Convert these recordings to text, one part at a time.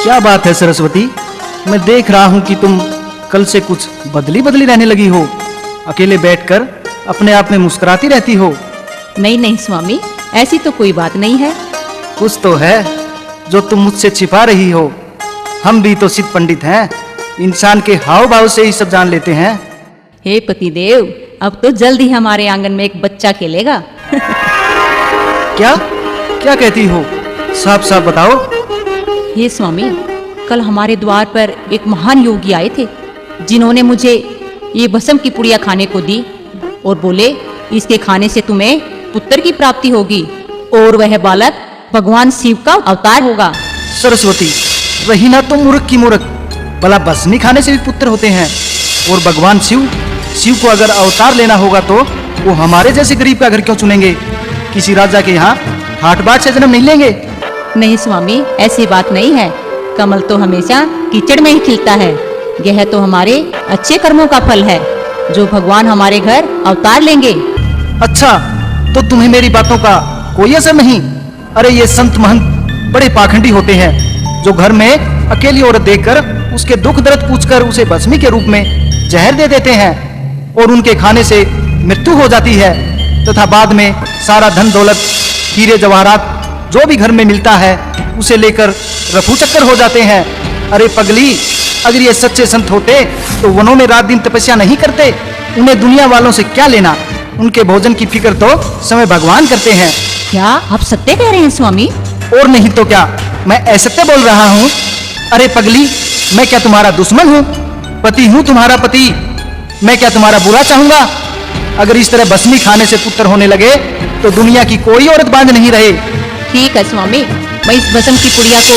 क्या बात है सरस्वती, मैं देख रहा हूँ कि तुम कल से कुछ बदली बदली रहने लगी हो। अकेले बैठकर अपने आप में मुस्कुराती रहती हो। नहीं नहीं स्वामी, ऐसी तो कोई बात नहीं है। कुछ तो है जो तुम मुझसे छिपा रही हो। हम भी तो सिद्ध पंडित हैं, इंसान के हाव भाव से ही सब जान लेते हैं। हे पतिदेव, अब तो जल्द ही हमारे आंगन में एक बच्चा खेलेगा। क्या क्या कहती हो, साफ साफ बताओ। हे स्वामी, कल हमारे द्वार पर एक महान योगी आए थे, जिन्होंने मुझे ये भस्म की पुड़िया खाने को दी और बोले इसके खाने से तुम्हें पुत्र की प्राप्ति होगी और वह बालक भगवान शिव का अवतार होगा। सरस्वती, वही ना तुम मूर्ख की मूर्ख, भला भस्मी खाने से भी पुत्र होते हैं। और भगवान शिव को अगर अवतार लेना होगा तो वो हमारे जैसे गरीब का घर क्यों चुनेंगे? किसी राजा के यहाँ हाट बाट से जन्म नहीं लेंगे। नहीं स्वामी, ऐसी बात नहीं है। कमल तो हमेशा कीचड़ में ही खिलता है। यह तो हमारे अच्छे कर्मों का फल है जो भगवान हमारे घर अवतार लेंगे। अच्छा, तो तुम्हें मेरी बातों का कोई असर नहीं? अरे ये संत महंत बड़े पाखंडी होते हैं, जो घर में अकेली औरत देखकर उसके दुख दर्द पूछकर उसे भस्मी के रूप में जहर दे देते हैं और उनके खाने से मृत्यु हो जाती है तथा बाद में सारा धन दौलत, हीरे जवाहरात जो भी घर में मिलता है उसे लेकर रफू चक्कर हो जाते हैं। अरे पगली, अगर ये सच्चे संत होते तो वनों में रात दिन तपस्या नहीं करते। उन्हें दुनिया वालों से क्या लेना? उनके भोजन की फिक्र तो समय भगवान करते हैं। क्या आप सत्य कह रहे हैं स्वामी? और नहीं तो क्या, मैं असत्य बोल रहा हूँ? अरे पगली, मैं क्या तुम्हारा दुश्मन हूँ? पति हूँ तुम्हारा पति। मैं क्या तुम्हारा बुरा चाहूंगा? अगर इस तरह भस्मी खाने से पुत्र होने लगे तो दुनिया की कोई औरत बांझ नहीं रहे। ठीक है स्वामी, मैं इस भस्म की पुड़िया को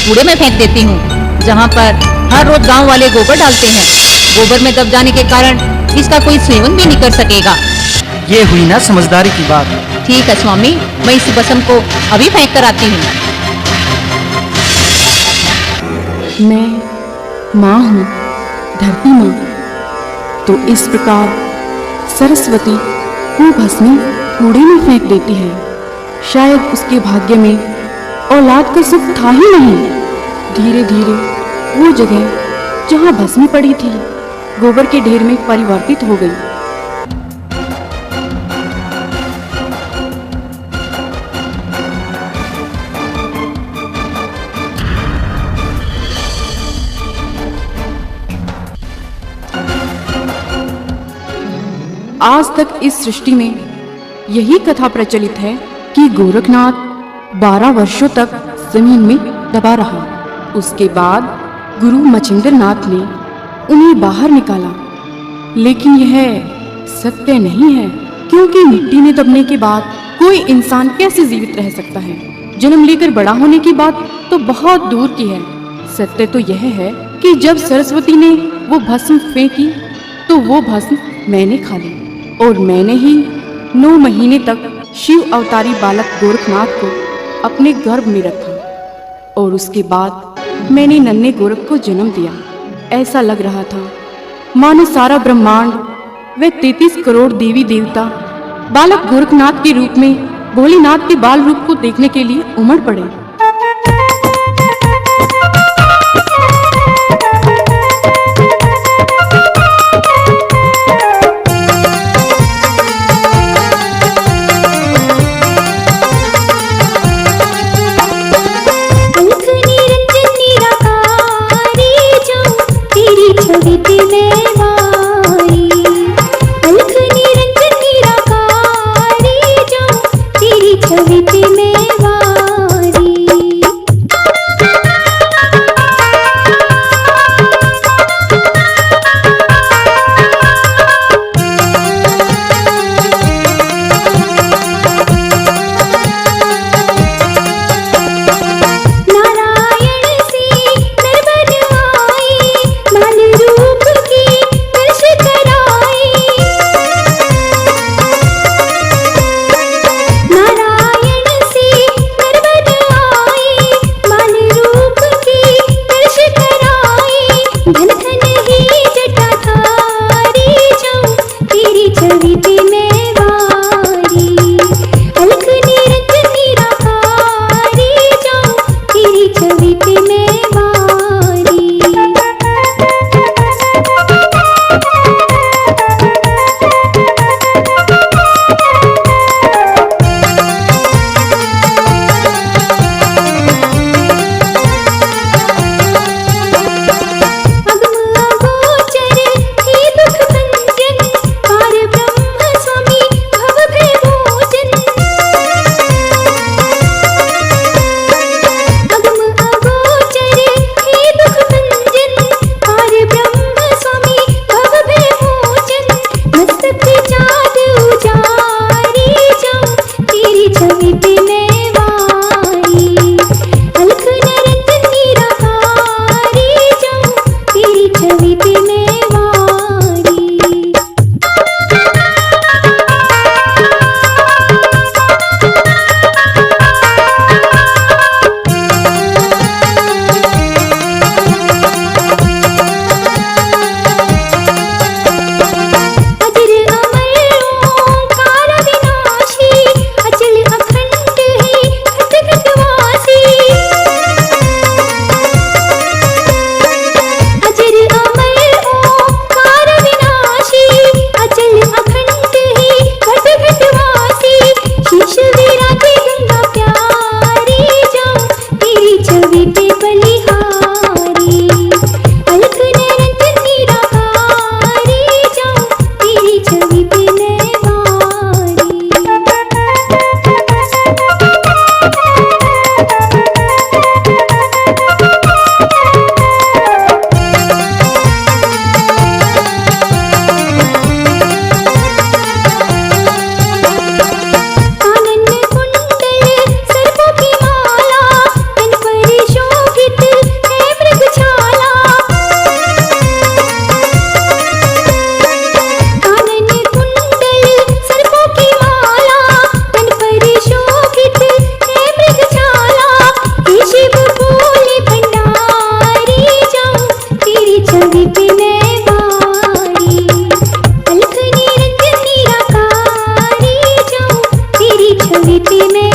कूड़े में फेंक देती हूँ, जहाँ पर हर रोज गांव वाले गोबर डालते हैं। गोबर में दब जाने के कारण इसका कोई सेवन भी नहीं कर सकेगा। ये हुई ना समझदारी की बात। ठीक है स्वामी, मैं इस भस्म को अभी फेंक कर आती हूँ। मैं माँ हूँ, धरती माँ। तो इस प्रकार सरस्वती वो भस्मी कूड़े में फेंक देती है। शायद उसके भाग्य में औलाद का सुख था ही नहीं। धीरे धीरे वो जगह जहाँ भस्मी पड़ी थी गोबर के ढेर में परिवर्तित हो गई। आज तक इस सृष्टि में यही कथा प्रचलित है कि गोरखनाथ 12 वर्षों तक जमीन में दबा रहा। उसके बाद गुरु मच्छिंद्र नाथ ने उन्हें बाहर निकाला। लेकिन यह सत्य नहीं है, क्योंकि मिट्टी में दबने के बाद कोई इंसान कैसे जीवित रह सकता है? जन्म लेकर बड़ा होने की बात तो बहुत दूर की है। सत्य तो यह है कि जब सरस्वती ने वो भस्म फेंकी तो वो भस्म मैंने खा ली और मैंने ही 9 महीने तक शिव अवतारी बालक गोरखनाथ को अपने गर्भ में रखा और उसके बाद मैंने नन्हे गोरख को जन्म दिया। ऐसा लग रहा था मानो सारा ब्रह्मांड व 33 करोड़ देवी देवता बालक गोरखनाथ के रूप में भोलेनाथ के बाल रूप को देखने के लिए उमड़ पड़े। प्रीति में